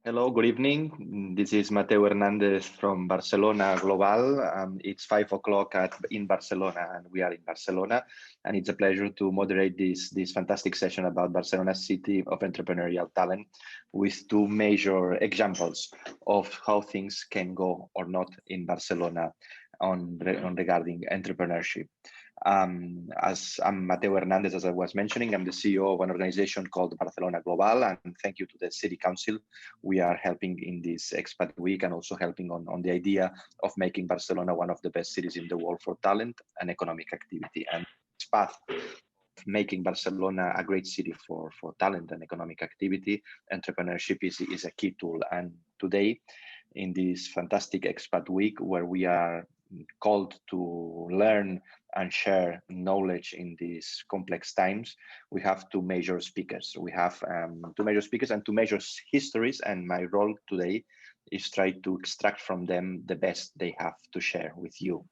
Hello, good evening. This is Mateo Hernandez from Barcelona Global. It's 5 o'clock in Barcelona, and we are in Barcelona. And it's a pleasure to moderate this fantastic session about Barcelona's city of entrepreneurial talent with two major examples of how things can go or not in Barcelona on regarding entrepreneurship. As I'm Mateo Hernandez, as I was mentioning, I'm the CEO of an organization called Barcelona Global, and thank you to the City Council. We are helping in this Expat Week and also helping on the idea of making Barcelona one of the best cities in the world for talent and economic activity. And this path of making Barcelona a great city for talent and economic activity, entrepreneurship is a key tool. And today, in this fantastic Expat Week, where we are called to learn and share knowledge in these complex times, we have two major speakers. We have two major speakers and two major histories, and my role today is try to extract from them the best they have to share with you.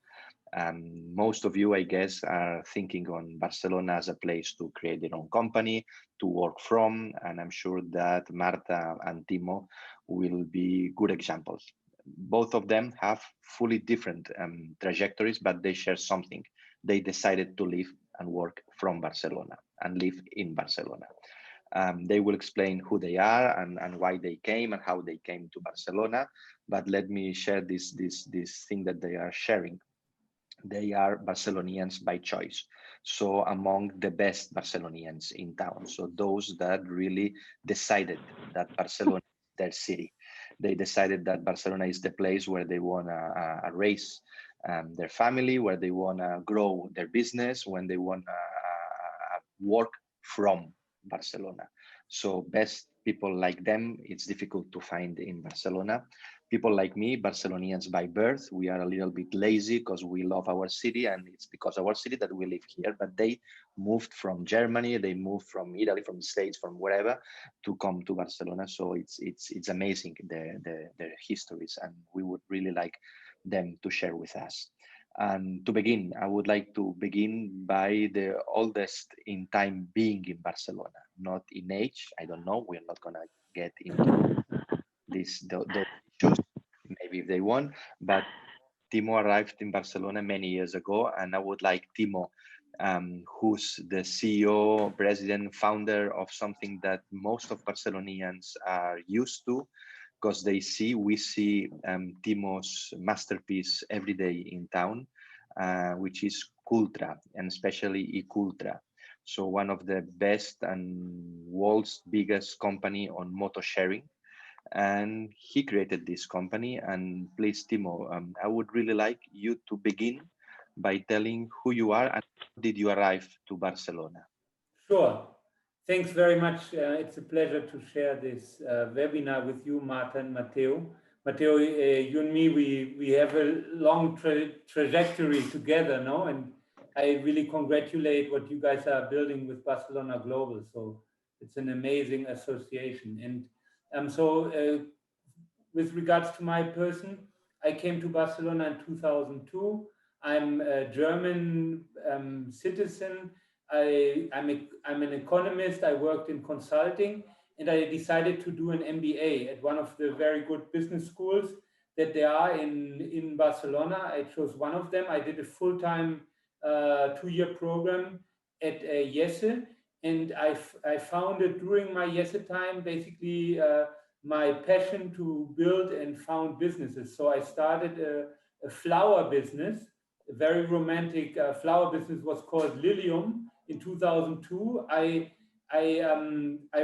Most of you, I guess, are thinking on Barcelona as a place to create their own company, to work from, and I'm sure that Marta and Timo will be good examples. Both of them have fully different trajectories, but they share something. They decided to live and work from Barcelona and live in Barcelona. They will explain who they are and why they came and how they came to Barcelona. But let me share this thing that they are sharing. They are Barcelonians by choice. So among the best Barcelonians in town. So those that really decided that Barcelona is their city. They decided that Barcelona is the place where they want to raise their family, where they want to grow their business, when they want to work from Barcelona. So best people like them, it's difficult to find in Barcelona. People like me, Barcelonians by birth, we are a little bit lazy because we love our city, and it's because of our city that we live here. But they moved from Germany, they moved from Italy, from the States, from wherever, to come to Barcelona. So it's amazing their histories, and we would really like them to share with us. And to begin, I would like to begin by the oldest in time being in Barcelona, not in age. I don't know. We're not gonna get into those issues, maybe if they want. But Timo arrived in Barcelona many years ago, and I would like Timo, who's the CEO, president, founder of something that most of Barcelonians are used to, because we see Timo's masterpiece every day in town, which is Cultra, and especially e-Cultra. So one of the best and world's biggest company on moto sharing. And he created this company. And please, Timo, I would really like you to begin by telling who you are and how did you arrive to Barcelona? Sure. Thanks very much. It's a pleasure to share this webinar with you, Marta and Mateo. Mateo, you and me, we have a long trajectory together, no? And I really congratulate what you guys are building with Barcelona Global. So it's an amazing association. And with regards to my person, I came to Barcelona in 2002. I'm a German citizen. I'm an economist. I worked in consulting, and I decided to do an MBA at one of the very good business schools that there are in Barcelona. I chose one of them. I did a full-time 2-year program at Jesse, and I found it during my Jesse time basically my passion to build and found businesses. So I started a flower business. A very romantic flower business was called Lilium in 2002. I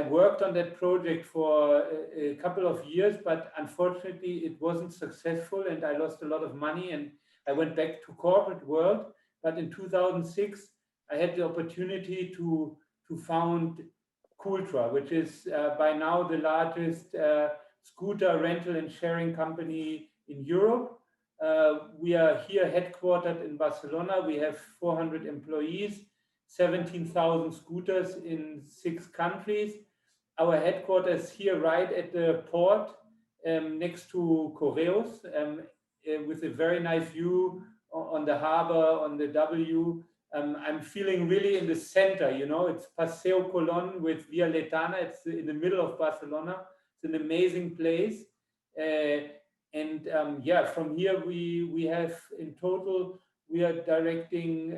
worked on that project for a couple of years, but unfortunately it wasn't successful, and I lost a lot of money, and I went back to corporate world. But in 2006, I had the opportunity to found Cultra, which is by now the largest scooter rental and sharing company in Europe. We are here headquartered in Barcelona. We have 400 employees, 17,000 scooters in 6 countries. Our headquarters here right at the port next to Correos, with a very nice view on the harbor, on the W. I'm feeling really in the center, you know, it's Paseo Colón with Via Letana. It's in the middle of Barcelona. It's an amazing place. Yeah, from here we have in total, we are directing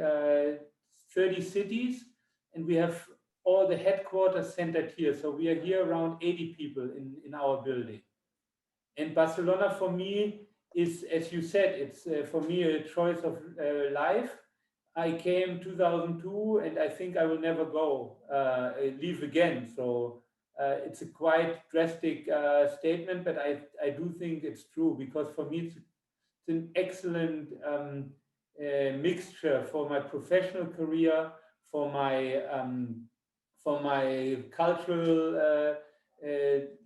30 cities, and we have all the headquarters centered here. So we are here around 80 people in our building. And Barcelona for me is, as you said, it's for me a choice of life. I came 2002, and I think I will never leave again. So it's a quite drastic statement, but I do think it's true, because for me it's an excellent mixture for my professional career, for my cultural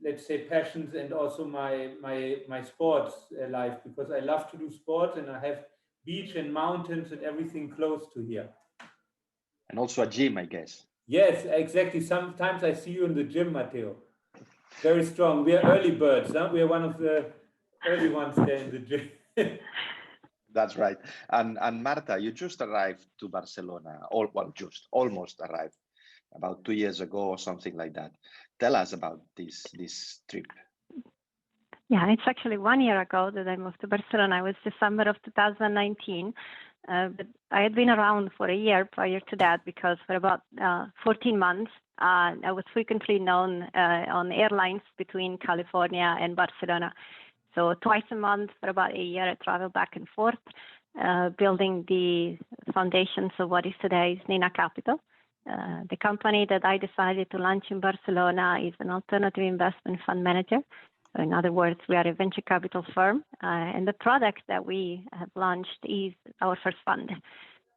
let's say passions, and also my sports life, because I love to do sports, and I have beach and mountains and everything close to here. And also a gym, I guess. Yes, exactly. Sometimes I see you in the gym, Matteo. Very strong. We are early birds, huh? We are one of the early ones there in the gym. That's right. And Marta, you just arrived to Barcelona, just almost arrived about 2 years ago or something like that. Tell us about this trip. Yeah, it's actually 1 year ago that I moved to Barcelona. It was December of 2019. But I had been around for a year prior to that, because for about 14 months, I was frequently known on airlines between California and Barcelona. So twice a month for about a year, I traveled back and forth, building the foundations of what is today's Nina Capital. The company that I decided to launch in Barcelona is an alternative investment fund manager. So in other words, we are a venture capital firm, and the product that we have launched is our first fund.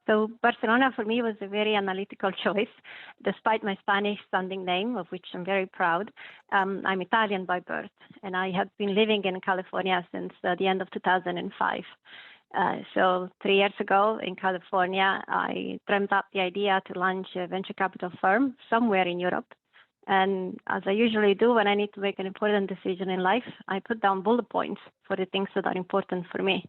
So Barcelona for me was a very analytical choice, despite my Spanish-sounding name, of which I'm very proud. I'm Italian by birth, and I had been living in California since the end of 2005. So 3 years ago in California, I dreamt up the idea to launch a venture capital firm somewhere in Europe. And as I usually do when I need to make an important decision in life, I put down bullet points for the things that are important for me.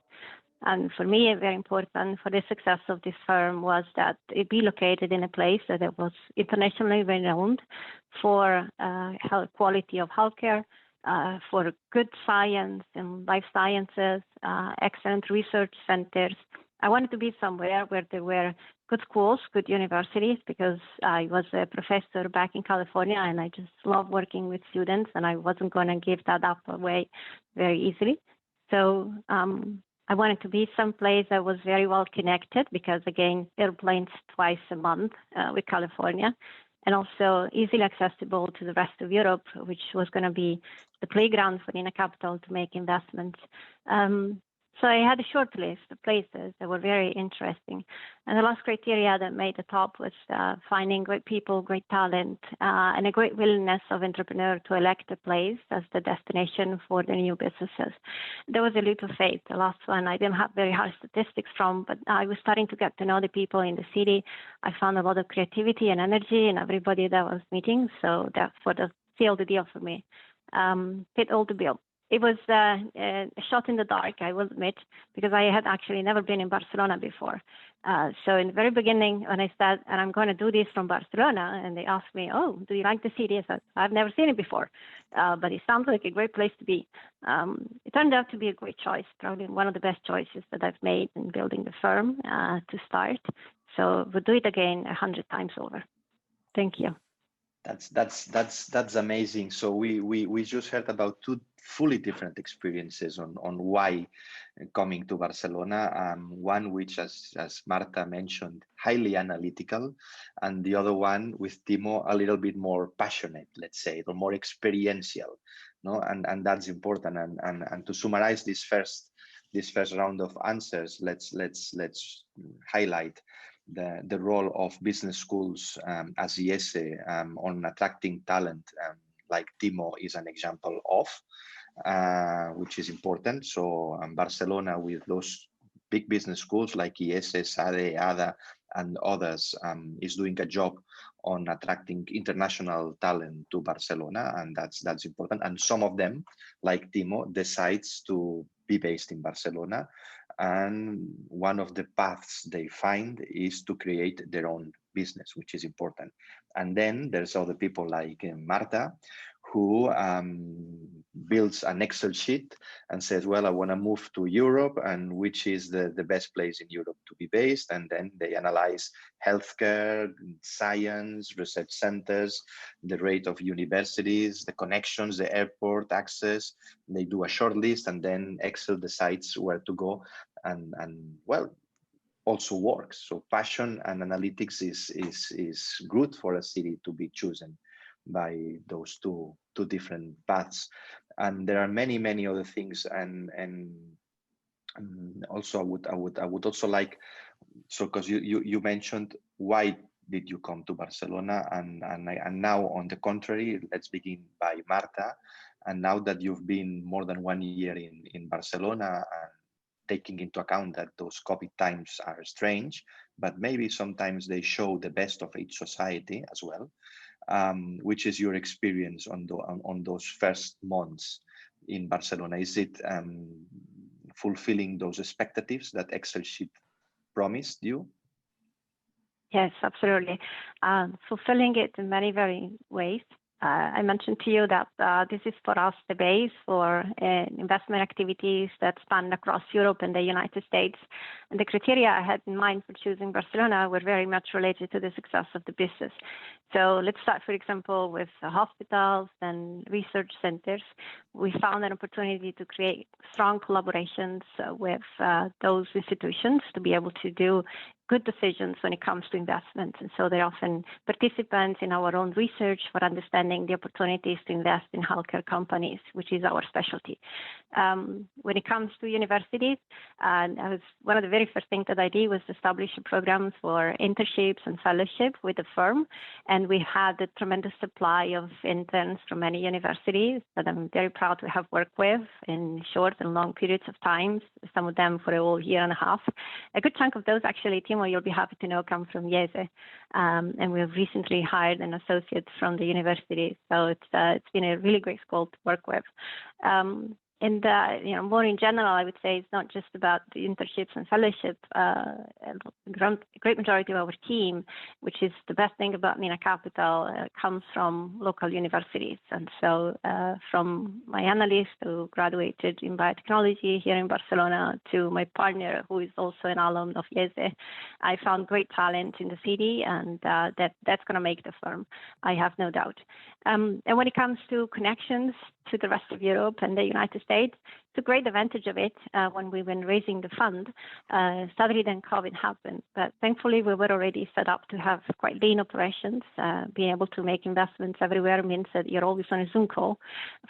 And for me, very important for the success of this firm was that it be located in a place that it was internationally renowned for quality of healthcare, for good science and life sciences, excellent research centers. I wanted to be somewhere where there were good schools, good universities, because I was a professor back in California, and I just love working with students, and I wasn't going to give that up away very easily. So I wanted to be someplace that was very well connected, because again, airplanes twice a month with California, and also easily accessible to the rest of Europe, which was going to be the playground for Nina Capital to make investments. So I had a short list of places that were very interesting. And the last criteria that made the top was finding great people, great talent, and a great willingness of entrepreneur to elect a place as the destination for the new businesses. There was a leap of faith. The last one, I didn't have very high statistics from, but I was starting to get to know the people in the city. I found a lot of creativity and energy in everybody that I was meeting. So that sealed the deal for me. Fit all the bill. It was a shot in the dark, I will admit, because I had actually never been in Barcelona before. So in the very beginning, when I said, and I'm going to do this from Barcelona, and they asked me, oh, do you like the city? I said, I've never seen it before, but it sounds like a great place to be. It turned out to be a great choice, probably one of the best choices that I've made in building the firm to start. So we'll do it again 100 times over. Thank you. That's amazing. So we just heard about two fully different experiences on why coming to Barcelona. One which, as Marta mentioned, highly analytical, and the other one with TIMO a little bit more passionate, let's say, or more experiential. No, and that's important. And to summarize this first round of answers, let's highlight the role of business schools as IESE on attracting talent, like TIMO is an example of, which is important. So Barcelona, with those big business schools like IESE, SADE, ADA, and others, is doing a job on attracting international talent to Barcelona, and that's important. And some of them, like TIMO, decides to be based in Barcelona. And one of the paths they find is to create their own business, which is important. And then there's other people like Marta, who builds an Excel sheet and says, well, I want to move to Europe, and which is the best place in Europe to be based. And then they analyze healthcare, science, research centers, the rate of universities, the connections, the airport access. They do a short list, and then Excel decides where to go. And well, also works. So passion and analytics is good for a city to be chosen by those two different paths. And there are many other things. And also I would also like, so because you mentioned why did you come to Barcelona, and now on the contrary, let's begin by Marta. And now that you've been more than 1 year in Barcelona, and taking into account that those COVID times are strange, but maybe sometimes they show the best of each society as well. Which is your experience on those first months in Barcelona? Is it fulfilling those expectations that Excel sheet promised you? Yes, absolutely. Fulfilling it in many ways. I mentioned to you that this is for us the base for investment activities that span across Europe and the United States. And the criteria I had in mind for choosing Barcelona were very much related to the success of the business. So let's start, for example, with hospitals and research centers. We found an opportunity to create strong collaborations with those institutions to be able to do good decisions when it comes to investments. And so they're often participants in our own research for understanding the opportunities to invest in healthcare companies, which is our specialty. When it comes to universities, one of the very first things that I did was establish a program for internships and fellowship with the firm. And we had a tremendous supply of interns from many universities that I'm very proud to have worked with in short and long periods of time, some of them for a whole year and a half. A good chunk of those actually, TIMO, you'll be happy to know, come from lar-se. And we've recently hired an associate from the university. So it's been a really great school to work with. And more in general, I would say it's not just about the internships and fellowship. A great majority of our team, which is the best thing about MENA Capital, comes from local universities. And so from my analyst who graduated in biotechnology here in Barcelona to my partner, who is also an alum of lar-se, I found great talent in the city, and that's going to make the firm, I have no doubt. And when it comes to connections to the rest of Europe and the United States, it's a great advantage of it when we've been raising the fund. Sadly, then COVID happened, but thankfully we were already set up to have quite lean operations. Being able to make investments everywhere means that you're always on a Zoom call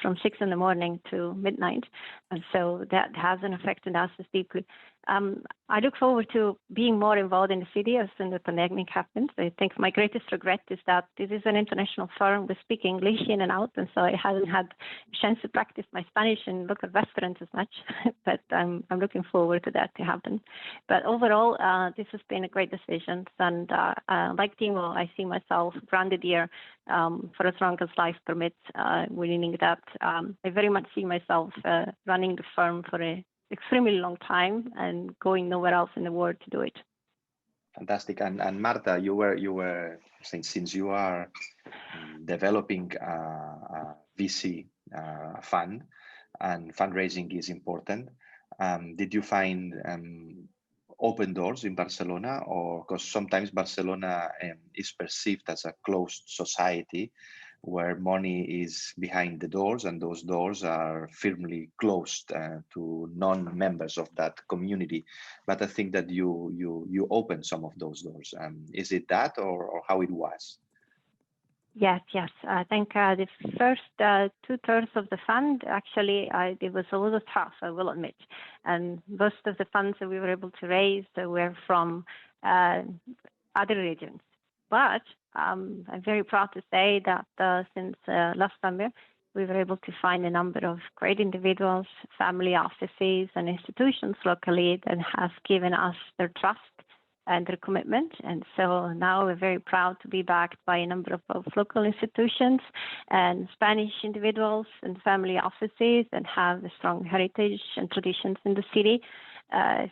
from 6 in the morning to midnight. And so that hasn't affected us as deeply. I look forward to being more involved in the city as soon as the pandemic happens. I think my greatest regret is that this is an international firm. We speak English in and out, and so I haven't had a chance to practice my Spanish in local restaurants as much. But I'm looking forward to that to happen. But overall, this has been a great decision. And like TIMO, I see myself grounded here for as long as life permits, meaning that I very much see myself running the firm for a extremely long time and going nowhere else in the world to do it. Fantastic. And Marta, you were since you are developing a VC fund, and fundraising is important. Did you find open doors in Barcelona, or because sometimes Barcelona is perceived as a closed society where money is behind the doors, and those doors are firmly closed to non-members of that community. But I think that you opened some of those doors. Is it that, or how it was? Yes. I think the first 2/3 of the fund, actually, it was a little tough, I will admit. And most of the funds that we were able to raise were from other regions. But I'm very proud to say that since last summer, we were able to find a number of great individuals, family offices, and institutions locally that have given us their trust and their commitment. And so now we're very proud to be backed by a number of both local institutions and Spanish individuals and family offices that have a strong heritage and traditions in the city.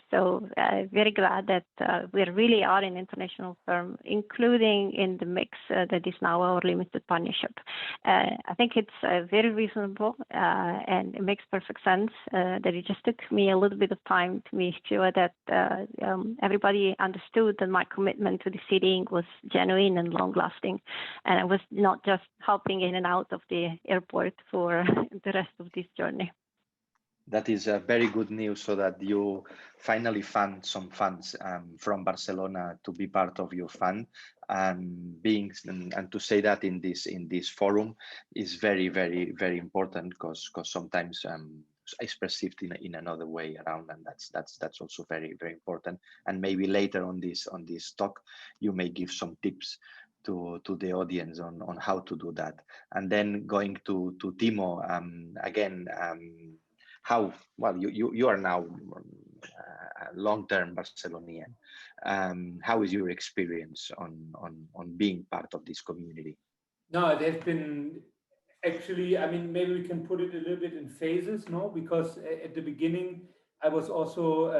So very glad that we really are an international firm, including in the mix that is now our limited partnership. I think it's very reasonable and it makes perfect sense that it just took me a little bit of time to make sure that everybody understood that my commitment to Decidir was genuine and long-lasting, and I was not just hopping in and out of the airport for the rest of this journey. That is very good news, so that you finally found some funds from Barcelona to be part of your fund, and to say that in this forum is very, very, very important, because sometimes it's perceived in another way around, and that's also very, very important. And maybe later on this talk, you may give some tips to the audience on how to do that. And then going to TIMO again. How well you are now a long-term Barcelonian. How is your experience on being part of this community? No, it has been actually, I mean, maybe we can put it a little bit in phases, no? Because at the beginning, I was also,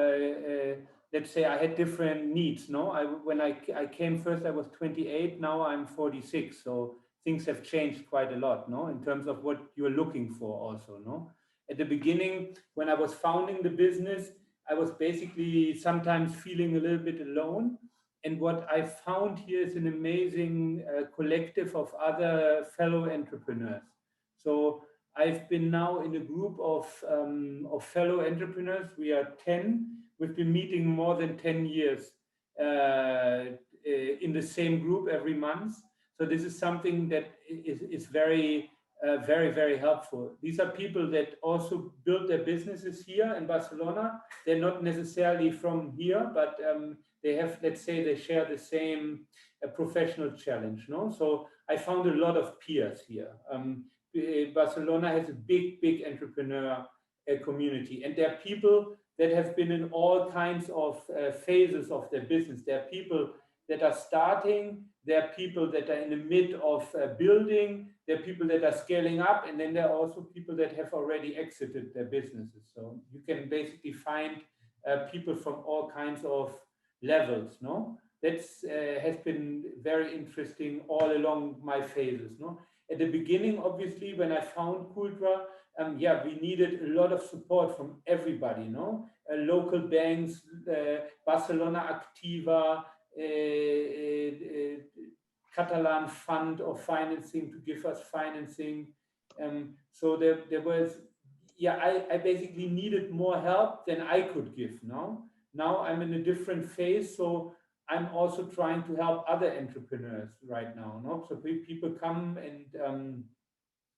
let's say, I had different needs, no? When I came first, I was 28. Now I'm 46. So things have changed quite a lot, no? In terms of what you're looking for, also, no? At the beginning, when I was founding the business, I was basically sometimes feeling a little bit alone. And what I found here is an amazing collective of other fellow entrepreneurs. So I've been now in a group of fellow entrepreneurs. We are 10. We've been meeting more than 10 years in the same group every month. So this is something that is very, very helpful. These are people that also built their businesses here in Barcelona. They're not necessarily from here, but they have, let's say, they share the same professional challenge, no? So I found a lot of peers here. Barcelona has a big entrepreneur community, and there are people that have been in all kinds of phases of their business. There are people that are starting, there are people that are in the mid of building, there are people that are scaling up, and then there are also people that have already exited their businesses. So you can basically find people from all kinds of levels, no? That's has been very interesting all along my phases, no? At the beginning, obviously, when I found Cultra, yeah, we needed a lot of support from everybody, no? Local banks, Barcelona Activa, Catalan fund of financing to give us financing. So there was, yeah, I basically needed more help than I could give, no? Now I'm in a different phase, so I'm also trying to help other entrepreneurs right now, no? So people come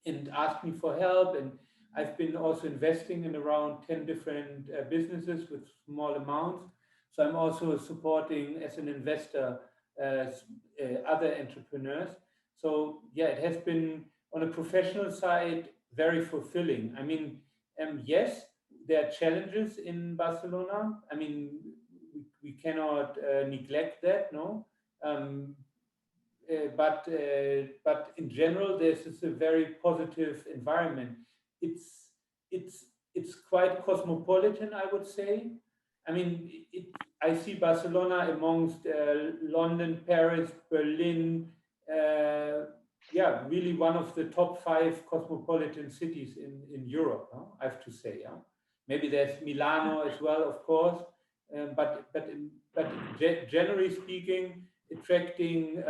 and ask me for help, and I've been also investing in around 10 different businesses with small amounts. So I'm also supporting as an investor other entrepreneurs. So yeah, it has been on a professional side very fulfilling. I mean, yes, there are challenges in Barcelona. I mean, we cannot neglect that, no. But in general, this is a very positive environment. It's quite cosmopolitan, I would say. I mean, I see Barcelona amongst London, Paris, Berlin. Yeah, really one of the top 5 cosmopolitan cities in Europe, huh? I have to say. Yeah? Maybe there's Milano as well, of course. But generally speaking, attracting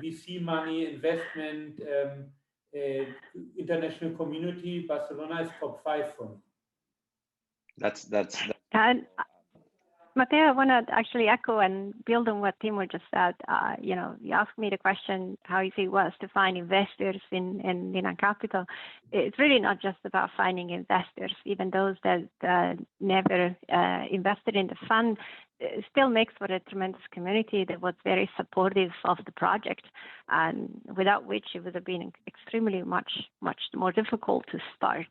VC money, investment, international community, Barcelona is top 5 for me. That's And Matteo, I want to actually echo and build on what Timo just said. You know, you asked me the question, how easy it was to find investors in capital. It's really not just about finding investors. Even those that never invested in the fund still makes for a tremendous community that was very supportive of the project, and without which it would have been extremely much more difficult to start.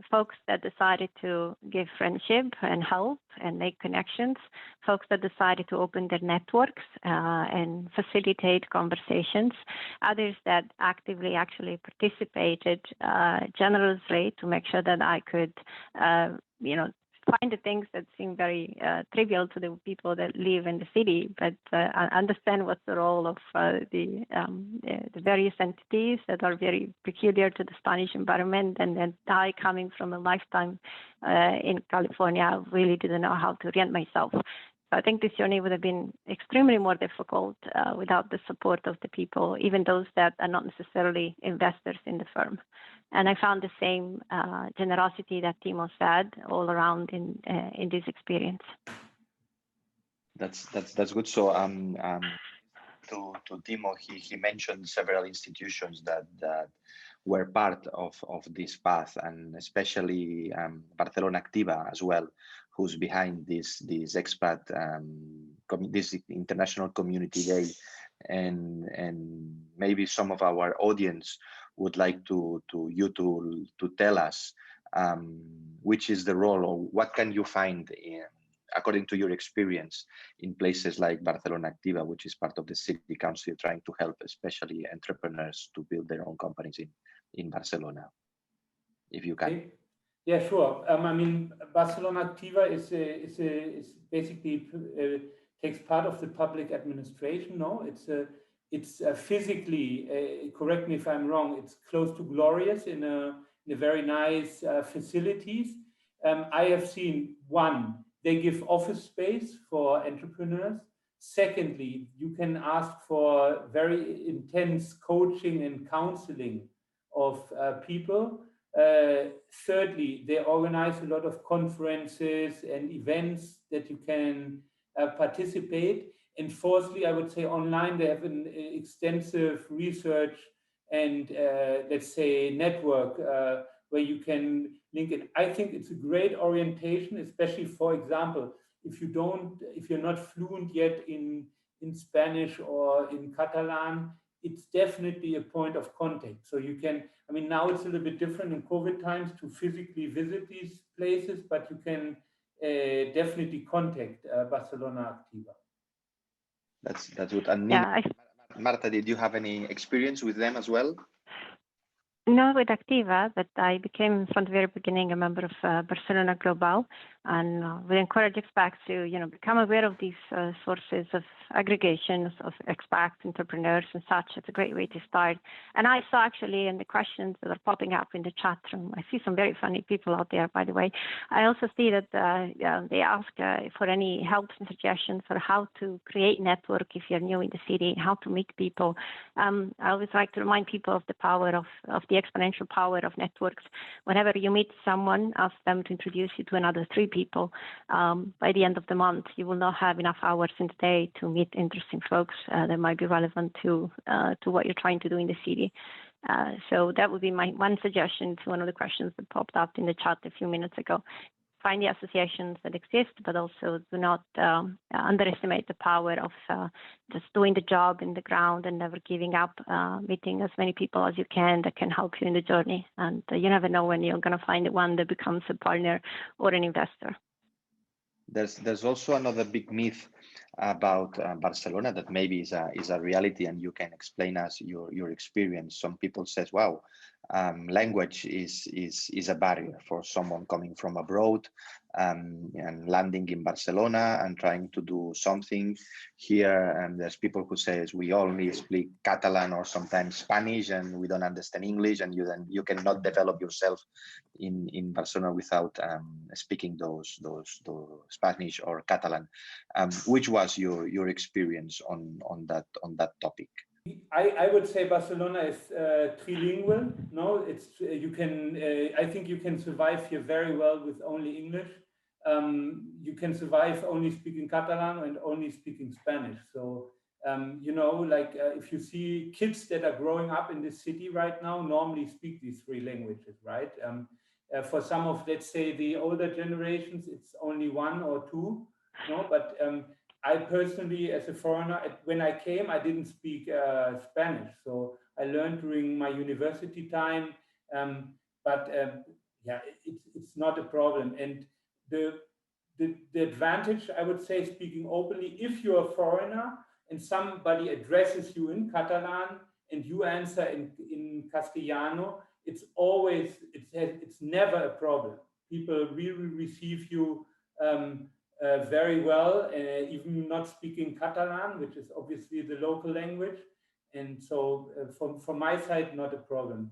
Folks that decided to give friendship and help and make connections, folks that decided to open their networks and facilitate conversations, others that actively actually participated generously to make sure that I could, find the things that seem very trivial to the people that live in the city, but understand what's the role of the various entities that are very peculiar to the Spanish environment. And then I, coming from a lifetime in California, really didn't know how to orient myself. So I think this journey would have been extremely more difficult without the support of the people, even those that are not necessarily investors in the firm. And I found the same generosity that TIMO said all around in this experience. That's good. So to TIMO, he mentioned several institutions that were part of this path, and especially Barcelona Activa as well, who's behind this expat this international community day, and maybe some of our audience would like to tell us which is the role, or what can you find in, according to your experience, in places like Barcelona Activa, which is part of the city council, trying to help especially entrepreneurs to build their own companies in Barcelona, if you can. Okay. Yeah, sure. I mean, Barcelona Activa is basically takes part of the public administration. No, it's physically, correct me if I'm wrong, it's close to Glorious in a very nice facilities. I have seen, one, they give office space for entrepreneurs. Secondly, you can ask for very intense coaching and counseling of people. Thirdly, they organize a lot of conferences and events that you can participate. And fourthly, I would say online, they have an extensive research and let's say network where you can link it. I think it's a great orientation, especially, for example, if you're not fluent yet in Spanish or in Catalan, it's definitely a point of contact. So you can, I mean, now it's a little bit different in COVID times to physically visit these places, but you can definitely contact Barcelona Activa. That's good. And Nina, Marta, did you have any experience with them as well? Not with Activa, but I became from the very beginning a member of Barcelona Global, and we encourage expats to, become aware of these sources of aggregations of expats, entrepreneurs, and such. It's a great way to start. And I saw actually in the questions that are popping up in the chat room, I see some very funny people out there, by the way. I also see that they ask for any help and suggestions for how to create network if you're new in the city, how to meet people. I always like to remind people of the power of the exponential power of networks. Whenever you meet someone, ask them to introduce you to another 3 people. By the end of the month, you will not have enough hours in the day to meet interesting folks that might be relevant to what you're trying to do in the city. So that would be my one suggestion to one of the questions that popped up in the chat a few minutes ago. Find the associations that exist, but also do not underestimate the power of just doing the job in the ground and never giving up, meeting as many people as you can that can help you in the journey. And you never know when you're going to find the one that becomes a partner or an investor. There's also another big myth about Barcelona that maybe is a reality, and you can explain us your experience. Some people says, wow, language is a barrier for someone coming from abroad and landing in Barcelona and trying to do something here. And there's people who says we only speak Catalan or sometimes Spanish, and we don't understand English, and you cannot develop yourself in Barcelona without speaking those Spanish or Catalan. Which was your experience on that topic? I would say Barcelona is trilingual. No, it's you can. I think you can survive here very well with only English. You can survive only speaking Catalan and only speaking Spanish. So if you see kids that are growing up in this city right now, normally speak these 3 languages, right? For some of, let's say, the older generations, it's only 1 or 2. No, but I personally, as a foreigner, when I came, I didn't speak Spanish. So I learned during my university time, it's not a problem. And the advantage, I would say, speaking openly, if you're a foreigner and somebody addresses you in Catalan and you answer in Castellano, it's never a problem. people really receive you very well, even not speaking Catalan, which is obviously the local language. And so from my side, not a problem.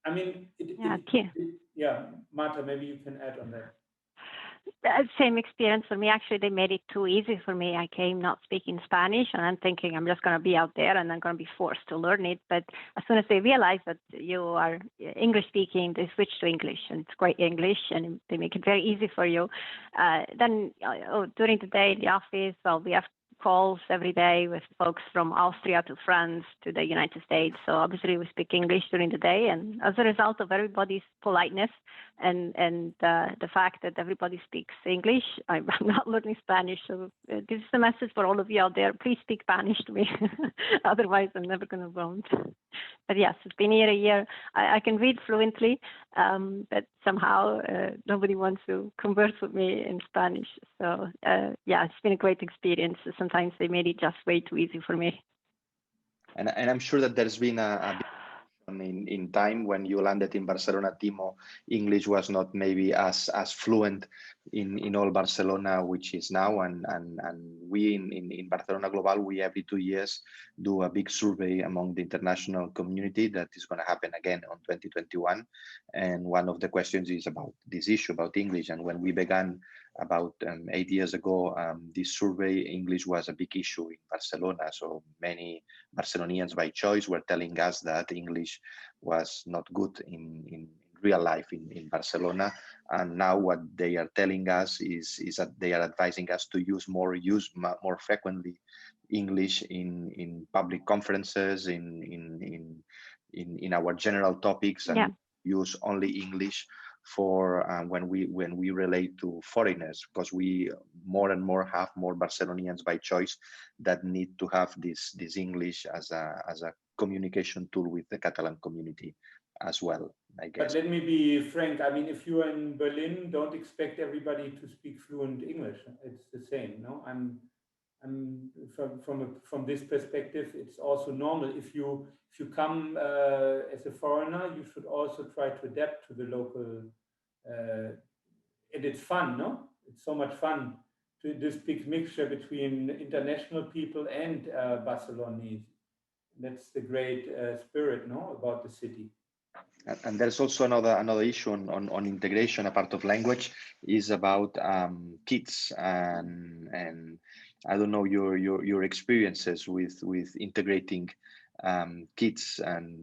I mean, yeah, Marta, maybe you can add on that. Same experience for me. Actually, they made it too easy for me. I came not speaking Spanish, and I'm thinking I'm just going to be out there and I'm going to be forced to learn it. But as soon as they realize that you are English speaking, they switch to English, and it's great English, and they make it very easy for you. Then during the day in the office, well, we have calls every day with folks from Austria to France to the United States. So obviously we speak English during the day, and as a result of everybody's politeness and the fact that everybody speaks English, I'm not learning Spanish. So this is a message for all of you out there. Please speak Spanish to me. Otherwise, I'm never going to learn. But yes, it's been here a year. I can read fluently, but somehow nobody wants to converse with me in Spanish. So yeah, it's been a great experience. Sometimes they made it just way too easy for me. And I'm sure that there's been a big in time when you landed in Barcelona, TIMO, English was not maybe as fluent in all Barcelona, which is now. And we in Barcelona Global, we every 2 years do a big survey among the international community that is going to happen again on 2021. And one of the questions is about this issue about English. And when we began about 8 years ago, this survey, English was a big issue in Barcelona. So many Barcelonians by choice were telling us that English was not good in real life in Barcelona. And now what they are telling us is that they are advising us to use more frequently English in public conferences, in our general topics, and use only English for when we relate to foreigners, because we more and more have more Barcelonians by choice that need to have this English as a communication tool with the Catalan community as well, I guess. But let me be frank. I mean, if you're in Berlin, don't expect everybody to speak fluent English. It's the same, no? I'm from this perspective, it's also normal. If you come as a foreigner, you should also try to adapt to the local. And it's fun, no? It's so much fun to this big mixture between international people and Barcelonese. That's the great spirit, no, about the city. And there's also another issue on integration, a part of language, is about kids and I don't know your experiences with integrating kids and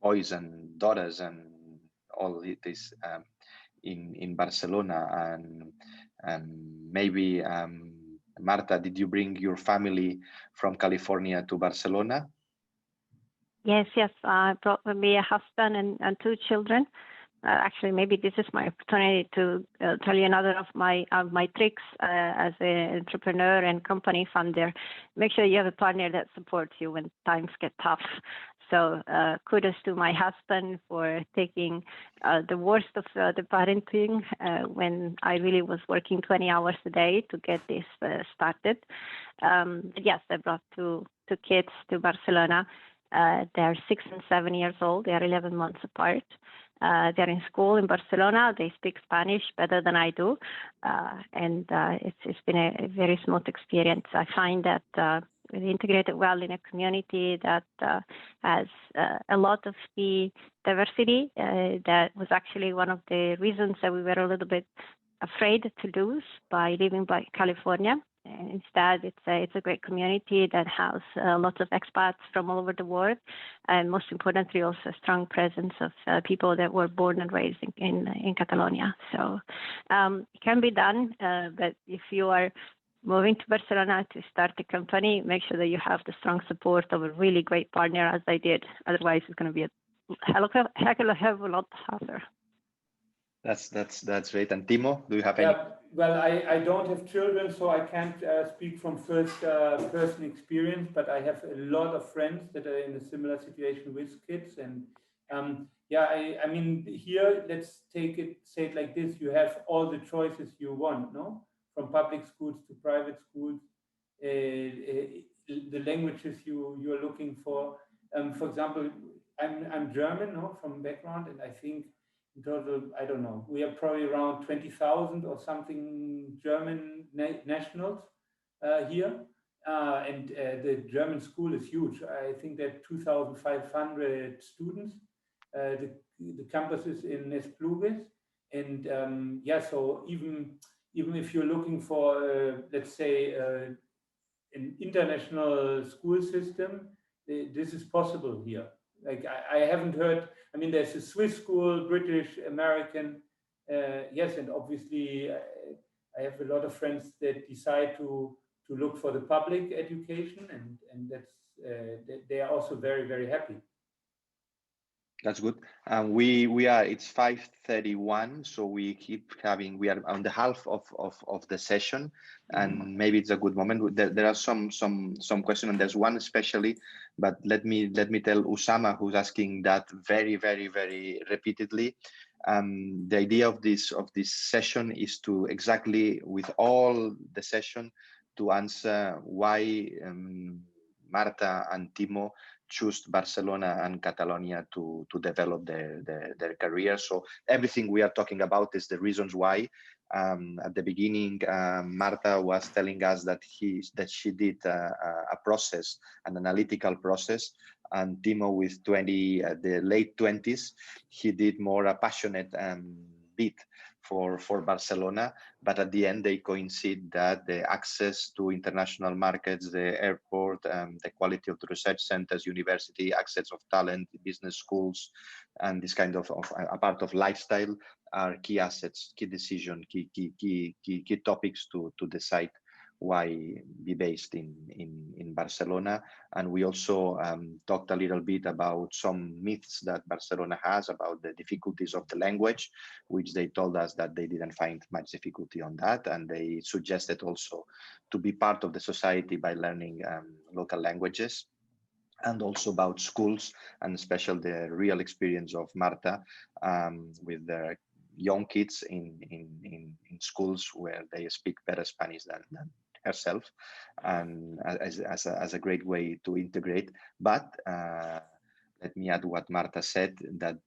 boys and daughters and all this in Barcelona, and maybe Marta, did you bring your family from California to Barcelona? Yes. I brought with me a husband and 2 children. Actually, maybe this is my opportunity to tell you another of my tricks as an entrepreneur and company founder. Make sure you have a partner that supports you when times get tough. So kudos to my husband for taking the worst of the parenting when I really was working 20 hours a day to get this started. Yes, I brought two kids to Barcelona. They're 6 and 7 years old. They are 11 months apart. They're in school in Barcelona. They speak Spanish better than I do. And it's been a very smooth experience. I find that we integrated well in a community that has a lot of the diversity. That was actually one of the reasons that we were a little bit afraid to lose by leaving by California. And instead, it's a great community that has lots of expats from all over the world, and most importantly, also a strong presence of people that were born and raised in Catalonia. So it can be done, but if you are moving to Barcelona to start a company, make sure that you have the strong support of a really great partner, as I did. Otherwise, it's going to be a heck of a lot harder. That's great. And Timo, do you have any? Yeah, well, I don't have children, so I can't speak from first person experience, but I have a lot of friends that are in a similar situation with kids. And yeah, I mean, here, let's say it like this, you have all the choices you want, no? From public schools to private schools, the languages you're looking for. For example, I'm German, no, from background, and I think in total, I don't know, we are probably around 20,000 or something German nationals here. And the German school is huge. I think there are 2,500 students. The campus is in Esplugues. And yeah, so even if you're looking for, let's say, an international school system, this is possible here. Like I haven't heard, I mean, there's a Swiss school, British, American, yes, and obviously I have a lot of friends that decide to look for the public education, and that's they are also very, very happy. That's good. It's 5:31, so we are on the half of the session, and maybe it's a good moment. There are some questions, and there's one especially, but let me tell Usama, who's asking that very, very, very repeatedly. The idea of this session is to exactly with all the session to answer why Marta and TIMO choose Barcelona and Catalonia to develop their career. So everything we are talking about is the reasons why. At the beginning, Marta was telling us that she did a process, an analytical process, and Timo with the late 20s, he did more a passionate bit for Barcelona, but at the end they coincide that the access to international markets, the airport, the quality of the research centers, university, access of talent, business schools, and this kind of a part of lifestyle are key assets, key decision, key topics to decide why be based in Barcelona. And we also talked a little bit about some myths that Barcelona has about the difficulties of the language, which they told us that they didn't find much difficulty on that. And they suggested also to be part of the society by learning local languages. And also about schools, and especially the real experience of Marta with the young kids in schools where they speak better Spanish than herself, and as a great way to integrate. But let me add what Marta said, that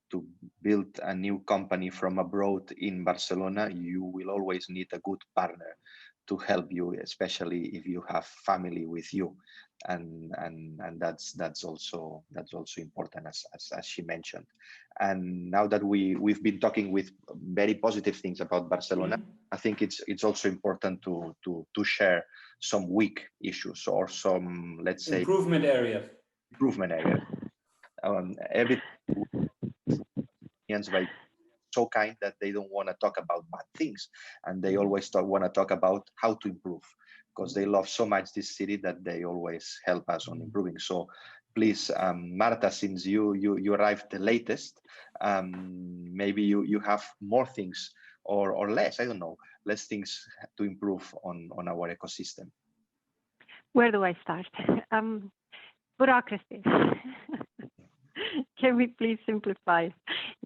to build a new company from abroad in Barcelona, you will always need a good partner to help you, especially if you have family with you, and that's also important, as she mentioned. And now that we've been talking with very positive things about Barcelona, I think it's also important to share some weak issues or some, let's say, improvement areas. Every by so kind that they don't want to talk about bad things, and they always want to talk about how to improve, because they love so much this city that they always help us on improving. So please, Marta, since you arrived the latest, maybe you have more things or less, I don't know, less things to improve on our ecosystem. Where do I start? Bureaucracy. Can we please simplify?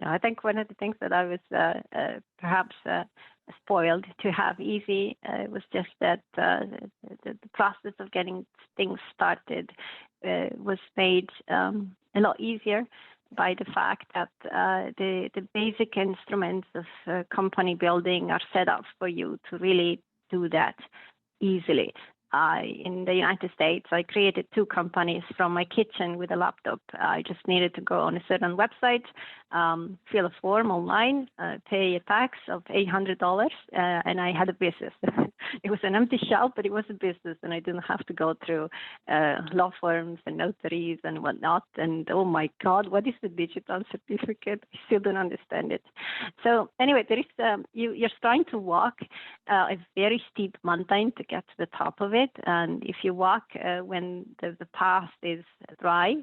No, I think one of the things that I was perhaps spoiled to have easy was just that the process of getting things started was made a lot easier by the fact that the basic instruments of company building are set up for you to really do that easily. In the United States, I created 2 companies from my kitchen with a laptop. I just needed to go on a certain website, fill a form online, pay a tax of $800, and I had a business. It was an empty shell, but it was a business, and I didn't have to go through law firms and notaries and whatnot. And oh my God, what is the digital certificate? I still don't understand it. So anyway, there is you're trying to walk a very steep mountain to get to the top of it. And if you walk when the path is dry,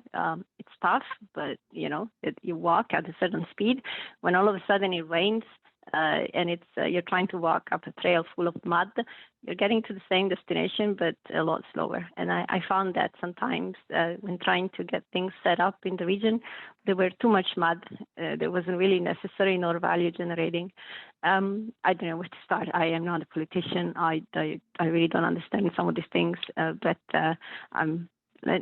it's tough, but you walk at a certain speed. When all of a sudden it rains and it's you're trying to walk up a trail full of mud, you're getting to the same destination, but a lot slower. And I found that sometimes when trying to get things set up in the region, there were too much mud. There wasn't really necessary nor value generating. I don't know where to start. I am not a politician. I really don't understand some of these things, but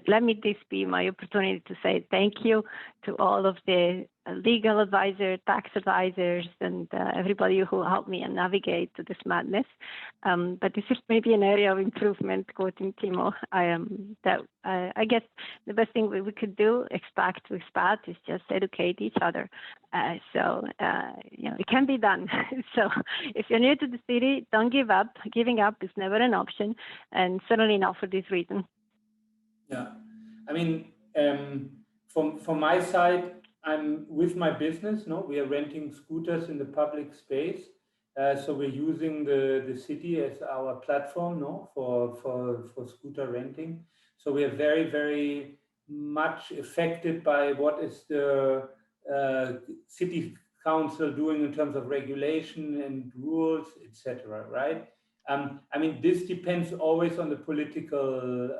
let me this be my opportunity to say thank you to all of the legal advisor, tax advisors, and everybody who helped me and navigate this madness. But this is maybe an area of improvement, quoting TIMO. I guess the best thing we could do, expat to expat, is just educate each other. So it can be done. So if you're new to the city, don't give up. Giving up is never an option, and certainly not for this reason. Yeah, I mean, from my side, I'm with my business. No, we are renting scooters in the public space. So we're using the city as our platform, no, for scooter renting. So we are very, very much affected by what is the city council doing in terms of regulation and rules, etc. Right? I mean, this depends always on the political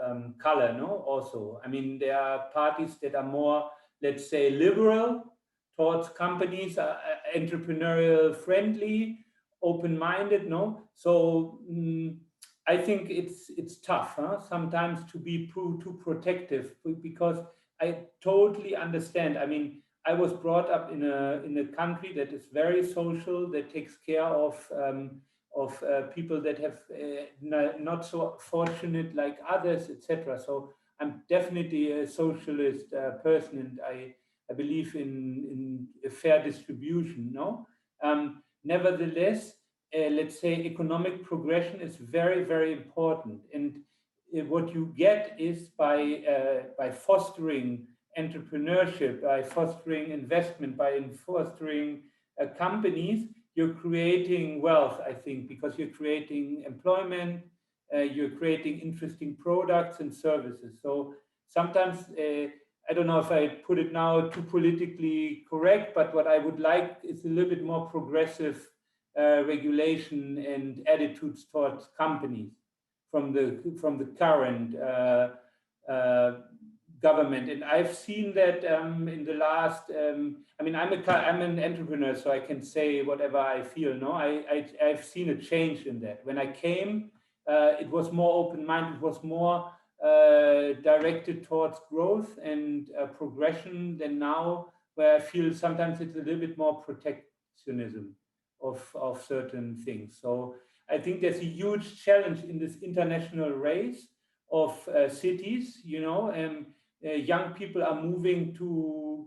color, no? Also, I mean, there are parties that are more, let's say, liberal towards companies, entrepreneurial friendly, open-minded, no? So I think it's tough, sometimes to be too protective, because I totally understand. I mean, I was brought up in a country that is very social, that takes care of people that have not so fortunate like others, etc. So I'm definitely a socialist person, and I believe in a fair distribution. No, nevertheless, let's say economic progression is very, very important, and what you get is by fostering entrepreneurship, by fostering investment, by fostering companies, you're creating wealth, I think, because you're creating employment, you're creating interesting products and services. So sometimes, I don't know if I put it now too politically correct, but what I would like is a little bit more progressive regulation and attitudes towards companies from the current government. And I've seen that in the last. I mean, I'm an entrepreneur, so I can say whatever I feel. No, I've seen a change in that. When I came, it was more open-minded. It was more directed towards growth and progression than now, where I feel sometimes it's a little bit more protectionism of certain things. So I think there's a huge challenge in this international race of cities. Young people are moving to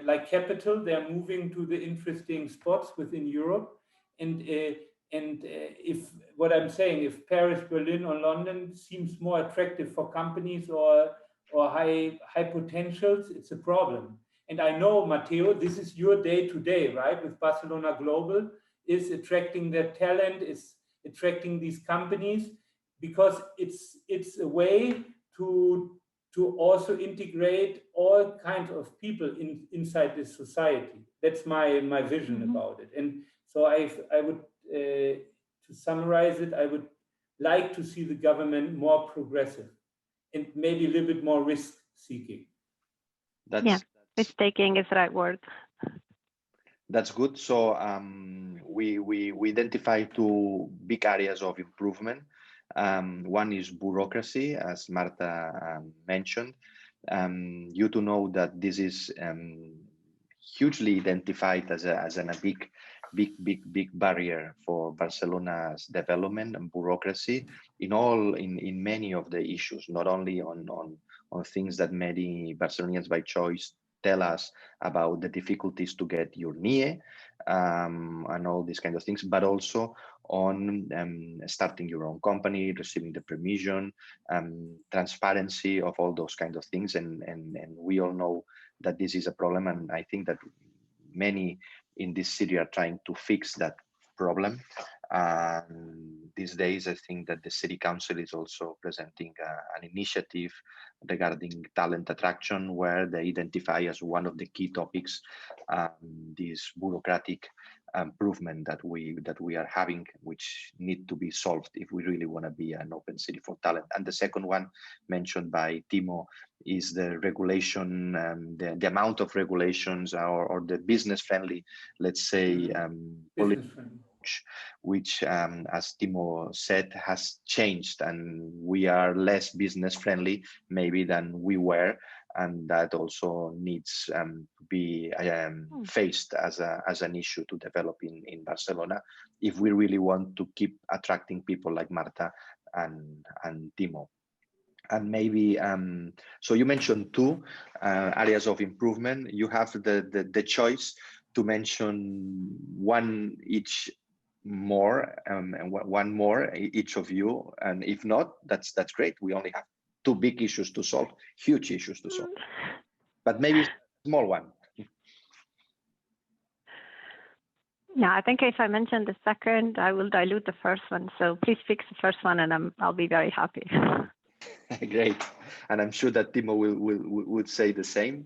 like capital. They're moving to the interesting spots within Europe, and if what I'm saying, if Paris, Berlin, or London seems more attractive for companies or high potentials, it's a problem. And I know, Matteo, this is your day to day, right? With Barcelona Global, is attracting their talent, is attracting these companies, because it's a way to also integrate all kinds of people inside this society. That's my vision about it. And so I would, to summarize it, I would like to see the government more progressive and maybe a little bit more risk-seeking. Risk-taking is the right word. That's good. So we identify two big areas of improvement. One is bureaucracy, as Marta mentioned. You to know that this is hugely identified as a big barrier for Barcelona's development and bureaucracy in many of the issues, not only on things that many Barcelonians by choice tell us about the difficulties to get your NIE and all these kind of things, but also on starting your own company, receiving the permission, transparency of all those kind of things. And we all know that this is a problem. And I think that many in this city are trying to fix that problem. These days, I think that the city council is also presenting an initiative regarding talent attraction, where they identify as one of the key topics this bureaucratic improvement that we are having, which need to be solved if we really want to be an open city for talent. And the second one mentioned by TIMO is the regulation, the amount of regulations or the business friendly, let's say, which, as TIMO said, has changed, and we are less business friendly maybe than we were and that also needs to be faced as an issue to develop in Barcelona if we really want to keep attracting people like Marta and TIMO. And maybe, so you mentioned two areas of improvement. You have the choice to mention one each more, one more each of you. And if not, that's great. We only have two big issues to solve, huge issues to solve, but maybe a small one. Yeah, I think if I mention the second, I will dilute the first one. So please fix the first one, and I'll be very happy. Great, and I'm sure that Timo would say the same.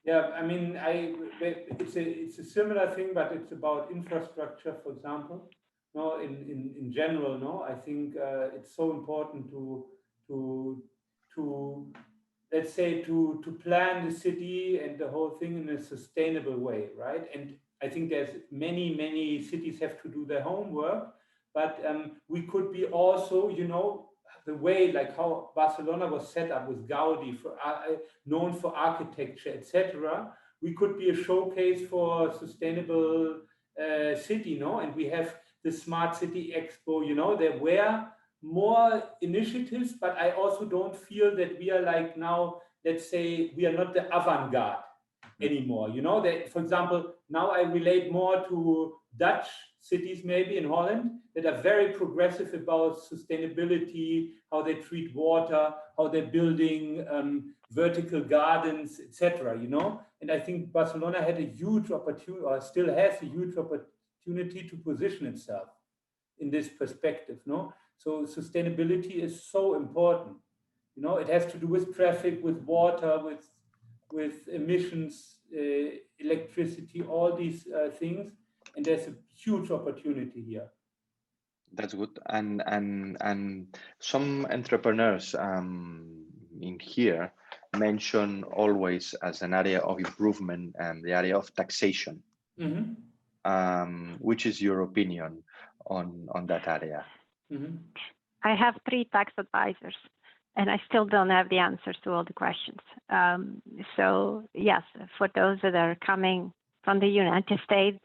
Yeah, I mean, it's a similar thing, but it's about infrastructure, for example. No, in general, no, I think it's so important to let's say to plan the city and the whole thing in a sustainable way, right? And I think there's many cities have to do their homework, but we could be also, you know, the way like how Barcelona was set up with Gaudi, known for architecture, etc. We could be a showcase for sustainable city, no? And we have the Smart City Expo, you know, there were more initiatives, but I also don't feel that we are like now, let's say, we are not the avant-garde anymore. You know, that, for example, now I relate more to Dutch cities, maybe in Holland, that are very progressive about sustainability, how they treat water, how they're building vertical gardens, etc. You know, and I think Barcelona had a huge opportunity, or still has a huge opportunity to position itself in this perspective. No, so sustainability is so important. You know, it has to do with traffic, with water, with emissions, electricity, all these things. And there's a huge opportunity here. That's good. And some entrepreneurs in here mention always as an area of improvement the area of taxation. Mm-hmm. Which is your opinion on that area? Mm-hmm. I have 3 tax advisors, and I still don't have the answers to all the questions. So yes, for those that are coming from the United States,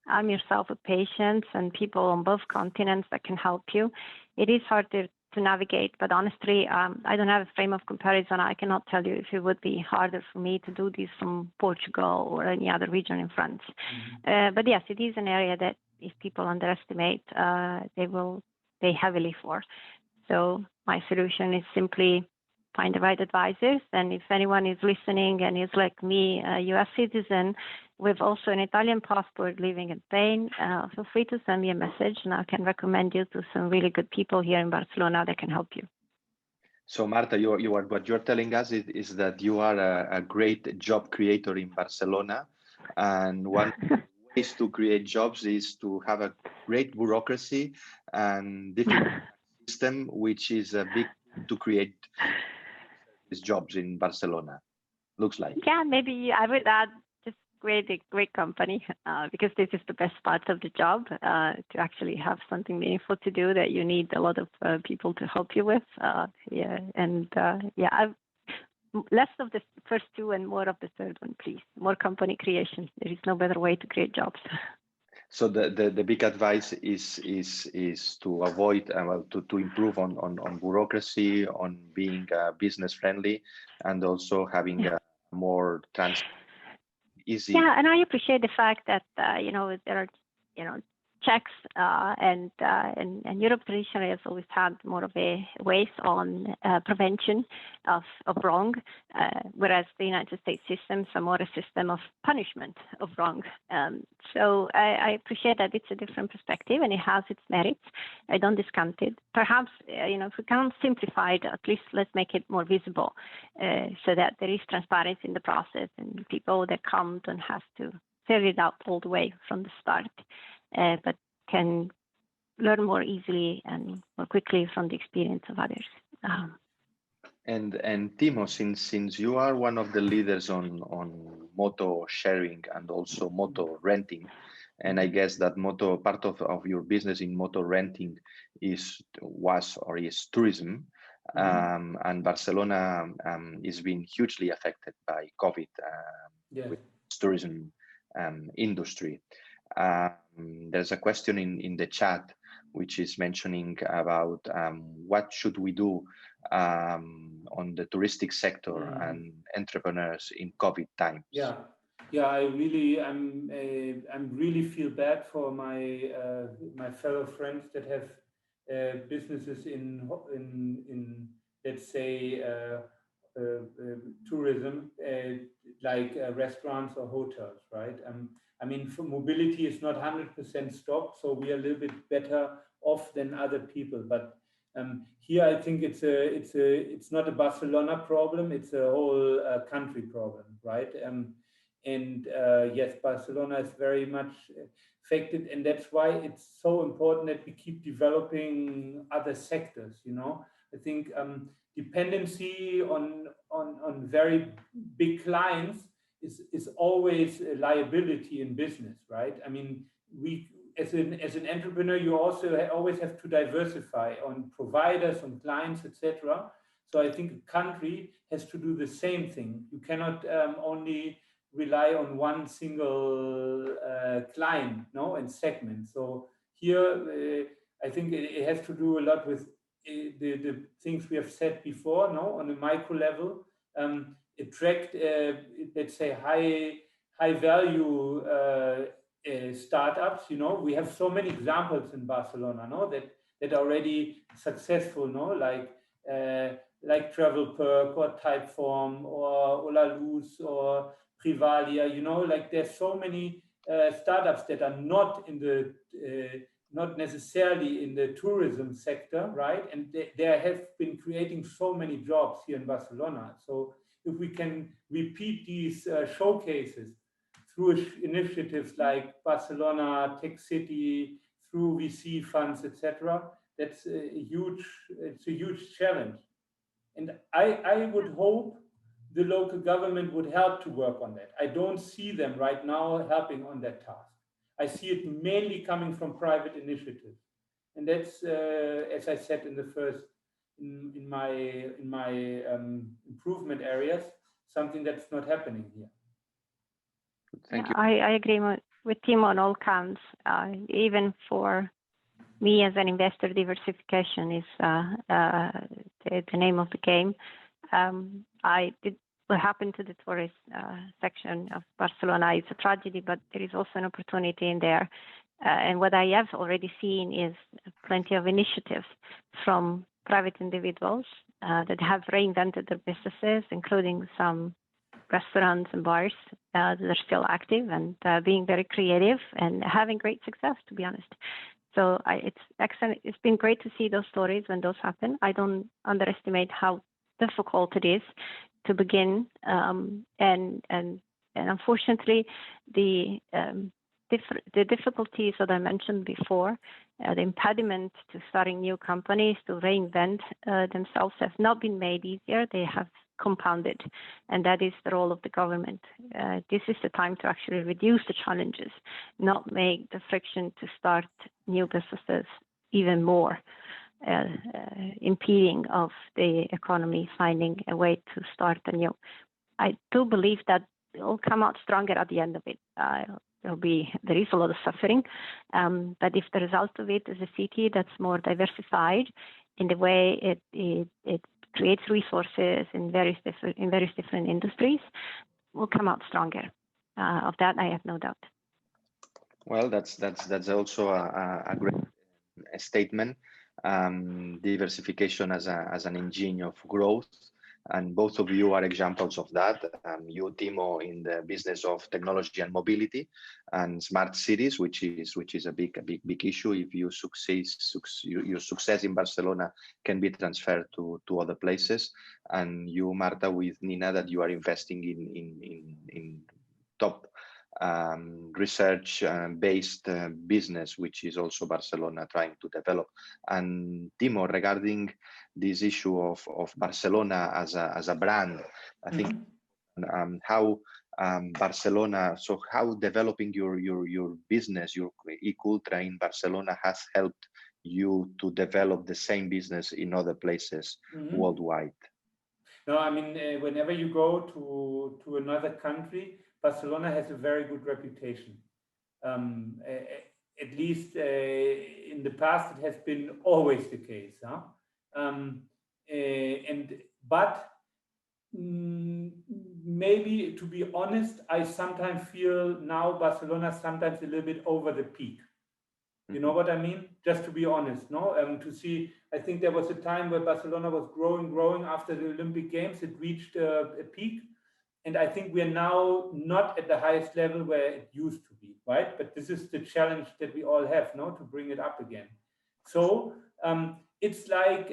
I'm yourself with patients and people on both continents that can help you. It is hard to navigate, but honestly, I don't have a frame of comparison. I cannot tell you if it would be harder for me to do this from Portugal or any other region in France. Mm-hmm. But yes, it is an area that if people underestimate, they will pay heavily for. So my solution is simply find the right advisors. And if anyone is listening and is like me, a US citizen with also an Italian passport living in Spain, feel free to send me a message and I can recommend you to some really good people here in Barcelona that can help you. So Marta, what you're telling us is that you are a great job creator in Barcelona. And one ways to create jobs is to have a great bureaucracy and difficult system, which is a big to create these jobs in Barcelona. Looks like. Yeah, maybe I would add just create a great company because this is the best part of the job, to actually have something meaningful to do that you need a lot of people to help you with. Less of the first 2 and more of the third one, please. More company creation. There is no better way to create jobs. So the big advice is to avoid to improve on bureaucracy, on being business friendly, and also having a more easy. Yeah, and I appreciate the fact that there are checks and Europe traditionally has always had more of a ways on prevention of wrong, whereas the United States systems are more a system of punishment of wrong. So I appreciate that it's a different perspective and it has its merits. I don't discount it. Perhaps if we can't simplify it, at least let's make it more visible so that there is transparency in the process and people that come don't have to figure it out all the way from the start. But can learn more easily and more quickly from the experience of others. And Timo, since you are one of the leaders on moto sharing and also moto renting, and I guess that part of your business in moto renting is tourism. And Barcelona is being hugely affected by COVID with tourism industry. There's a question in the chat which is mentioning about what should we do on the touristic sector and entrepreneurs in COVID times. Yeah, I'm really feel bad for my my fellow friends that have businesses in let's say tourism, like restaurants or hotels, right? I mean, for mobility is not 100% stopped, so we are a little bit better off than other people. But here, I think it's not a Barcelona problem; it's a whole country problem, right? And yes, Barcelona is very much affected, and that's why it's so important that we keep developing other sectors. You know, I think dependency on very big clients is always a liability in business, right? I mean, we as an entrepreneur, you also always have to diversify on providers, on clients, etc. So I think a country has to do the same thing. You cannot only rely on one single client, no, and segment. So here, I think it has to do a lot with the things we have said before, no, on a micro level, attract, let's say, high value startups. You know, we have so many examples in Barcelona, no, that are already successful, no, like Travel Perk or Typeform or Ola Luz or Privalia. You know, like there's so many startups that are not in the not necessarily in the tourism sector, right? And they have been creating so many jobs here in Barcelona. So if we can repeat these showcases through initiatives like Barcelona Tech City, through VC funds, etc., that's it's a huge challenge. And I would hope the local government would help to work on that. I don't see them right now helping on that task. I see it mainly coming from private initiatives, and that's as I said in the first in my improvement areas, something that's not happening here. Thank you. I agree with TIMO on all counts. Even for me as an investor, diversification is the name of the game. What happened to the tourist section of Barcelona is a tragedy, but there is also an opportunity in there. And what I have already seen is plenty of initiatives from private individuals that have reinvented their businesses, including some restaurants and bars that are still active and being very creative and having great success, to be honest. So it's excellent. It's been great to see those stories when those happen. I don't underestimate how difficult it is to begin, and unfortunately, the difficulties that I mentioned before, the impediment to starting new companies, to reinvent themselves, have not been made easier. They have compounded, and that is the role of the government. This is the time to actually reduce the challenges, not make the friction to start new businesses even more impeding of the economy finding a way to start anew. I do believe that it will come out stronger at the end of it. There is a lot of suffering, but if the result of it is a city that's more diversified in the way it creates resources in various different industries, will come out stronger. Of that, I have no doubt. Well, that's also a great statement. Diversification as an engine of growth, and both of you are examples of that. You, TIMO, in the business of technology and mobility, and smart cities, which is a big issue. If you your success in Barcelona can be transferred to other places, and you, Marta, with Nina, that you are investing in top research-based business, which is also Barcelona trying to develop. And TIMO, regarding this issue of Barcelona as a brand, I think how Barcelona, so how developing your business, your e-cultra in Barcelona has helped you to develop the same business in other places worldwide? No, I mean, whenever you go to another country, Barcelona has a very good reputation. At least in the past, it has been always the case. Huh? But maybe, to be honest, I sometimes feel now Barcelona sometimes a little bit over the peak. You know what I mean? Just to be honest, no? To see, I think there was a time where Barcelona was growing after the Olympic Games. It reached a peak. And I think we are now not at the highest level where it used to be, right? But this is the challenge that we all have, no? To bring it up again. So it's like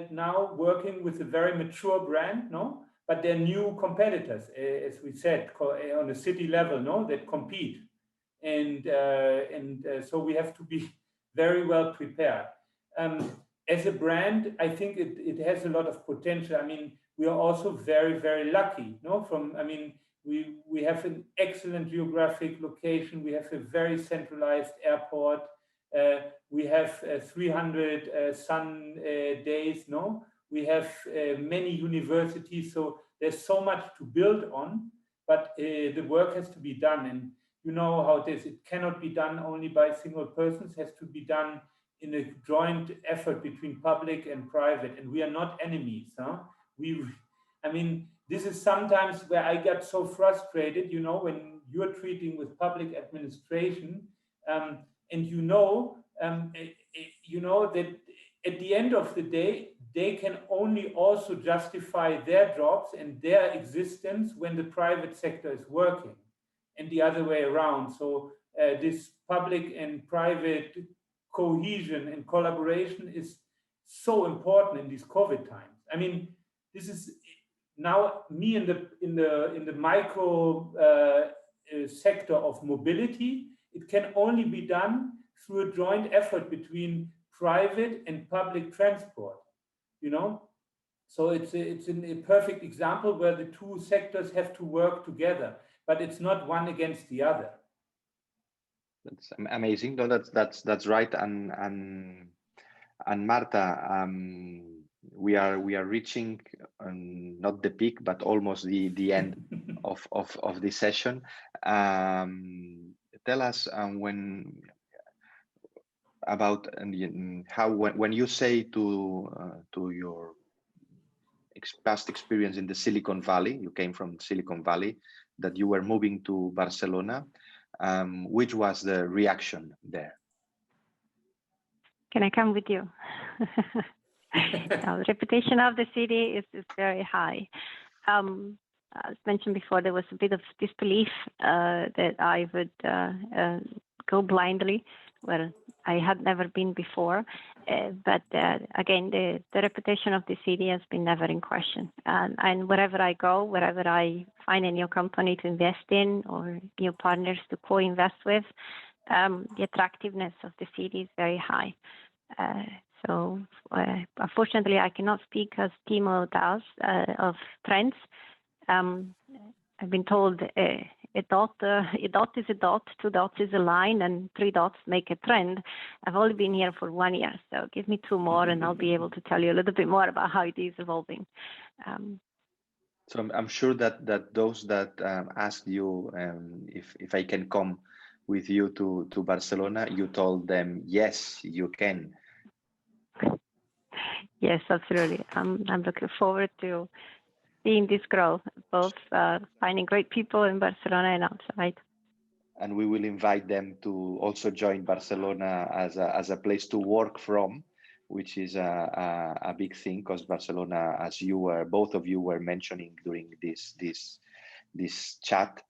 now working with a very mature brand, no? But there are new competitors, as we said, on a city level, no? That compete. And so we have to be very well prepared. As a brand, I think it has a lot of potential. I mean, we are also very, very lucky. No, we have an excellent geographic location. We have a very centralized airport. We have 300 sun days. No, we have many universities. So there's so much to build on, but the work has to be done. And you know how it is. It cannot be done only by single persons. It has to be done in a joint effort between public and private. And we are not enemies. Huh? I mean, this is sometimes where I get so frustrated, you know, when you're treating with public administration, and you know that at the end of the day, they can only also justify their jobs and their existence when the private sector is working, and the other way around. So this public and private cohesion and collaboration is so important in these COVID times. I mean, this is now me in the micro sector of mobility. It can only be done through a joint effort between private and public transport. You know, so it's a perfect example where the two sectors have to work together, but it's not one against the other. That's amazing. No, that's right. And Marta, we are reaching not the peak, but almost the end of this session. Tell us when you say to your past experience in the Silicon Valley, you came from Silicon Valley, that you were moving to Barcelona. Which was the reaction there? Can I come with you? The reputation of the city is very high. As mentioned before, there was a bit of disbelief that I would go blindly where I had never been before. But again, the reputation of the city has been never in question. And wherever I go, wherever I find a new company to invest in or new partners to co-invest with, the attractiveness of the city is very high. So unfortunately, I cannot speak as TIMO does of trends. I've been told a dot is a dot, 2 dots is a line, and 3 dots make a trend. I've only been here for 1 year, so give me 2 more and I'll be able to tell you a little bit more about how it is evolving. So I'm sure that those that asked you if I can come with you to Barcelona, you told them, yes, you can. Yes, absolutely. I'm looking forward to seeing this growth, both finding great people in Barcelona and outside. And we will invite them to also join Barcelona as a place to work from, which is a big thing, because Barcelona, as both of you were mentioning during this chat,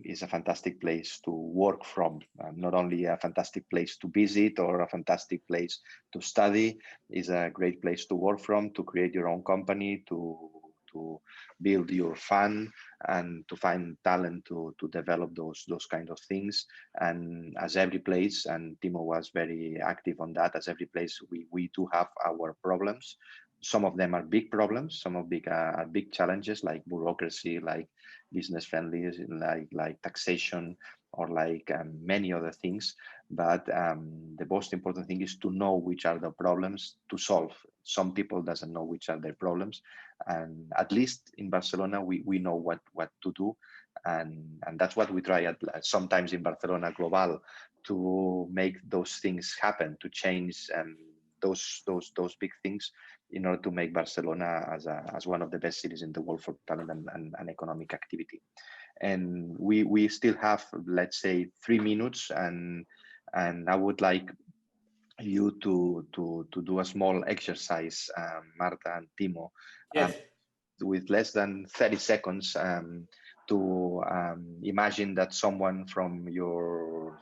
is a fantastic place to work from. Not only a fantastic place to visit or a fantastic place to study, is a great place to work from, to create your own company, to build your fund, and to find talent to develop those kind of things. And as every place, and TIMO was very active on that, as every place, we do have our problems. Some of them are big problems, some of are big challenges, like bureaucracy, like business friendly, like taxation, or like many other things. but the most important thing is to know which are the problems to solve. Some people doesn't know which are their problems, and at least in Barcelona we know what to do, and that's what we try at sometimes in Barcelona Global, to make those things happen, to change those big things in order to make Barcelona as one of the best cities in the world for talent and economic activity. And we still have, let's say, 3 minutes, and I would like you to do a small exercise, Marta and Timo. Yes. With less than 30 seconds, to imagine that someone from your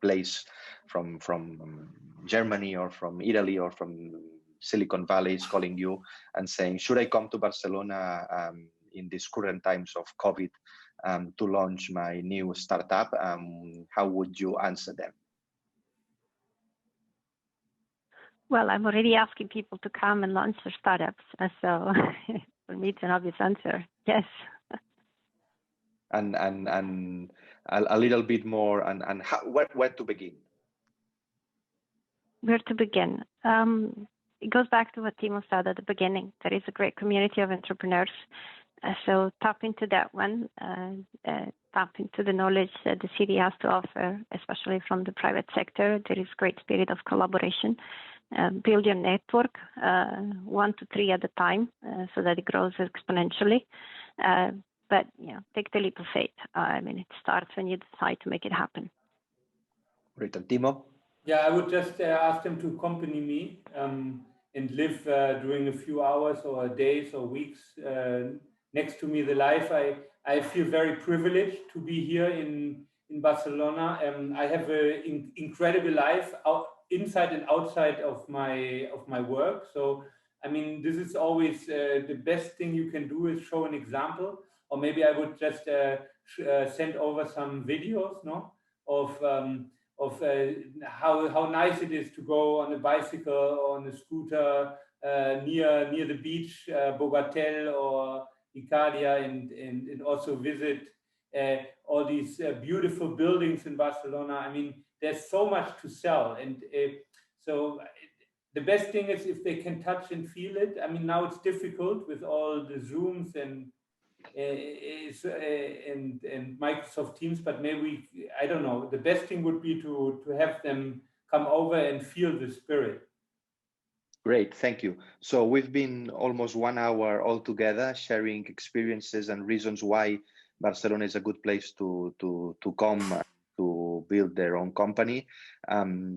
place, from Germany or from Italy or from Silicon Valley, is calling you and saying, should I come to Barcelona in these current times of COVID to launch my new startup? How would you answer them? Well, I'm already asking people to come and launch their startups, so for me it's an obvious answer. Yes. And a little bit more, and how, where to begin? Where to begin? It goes back to what Timo said at the beginning. There is a great community of entrepreneurs, so tap into that one. Tap into the knowledge that the city has to offer, especially from the private sector. There is great spirit of collaboration. Build your network 1 to 3 at a time, so that it grows exponentially. But take the leap of faith. I mean, it starts when you decide to make it happen. Great. And Timo? Yeah, I would just ask them to accompany me and live during a few hours or days or weeks next to me. The life I feel very privileged to be here in Barcelona. I have an incredible life inside and outside of my work. So I mean, this is always the best thing you can do, is show an example. Or maybe I would just send over some videos, of how nice it is to go on a bicycle or on a scooter near the beach, Bogatel or Icaria, and also visit all these beautiful buildings in Barcelona. I mean, there's so much to sell, and so the best thing is if they can touch and feel it. I mean, now it's difficult with all the Zooms and Microsoft Teams, but maybe, I don't know, the best thing would be to have them come over and feel the spirit. Great, thank you. So we've been almost 1 hour all together, sharing experiences and reasons why Barcelona is a good place to come to build their own company.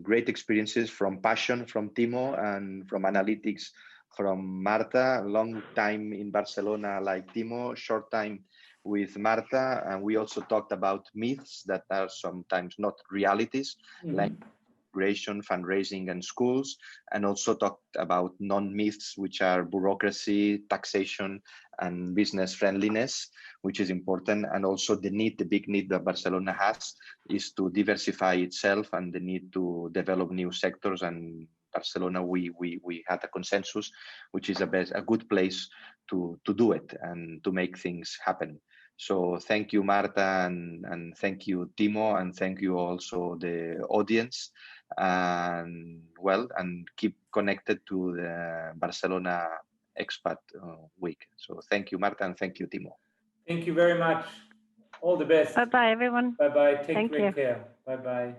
Great experiences from passion from Timo, and from analytics from Marta. Long time in Barcelona like Timo, short time with Marta. And we also talked about myths that are sometimes not realities, like creation, fundraising, and schools, and also talked about non-myths, which are bureaucracy, taxation, and business friendliness, which is important. And also the big need that Barcelona has is to diversify itself, and the need to develop new sectors. And Barcelona, we had a consensus, which is a good place to do it and to make things happen. So thank you, Marta, and thank you, Timo, and thank you also the audience. And keep connected to the Barcelona Expat week. So thank you, Marta, and thank you, Timo. Thank you very much. All the best. Bye-bye, everyone. Bye-bye. Take Thank great you. care. Bye-bye.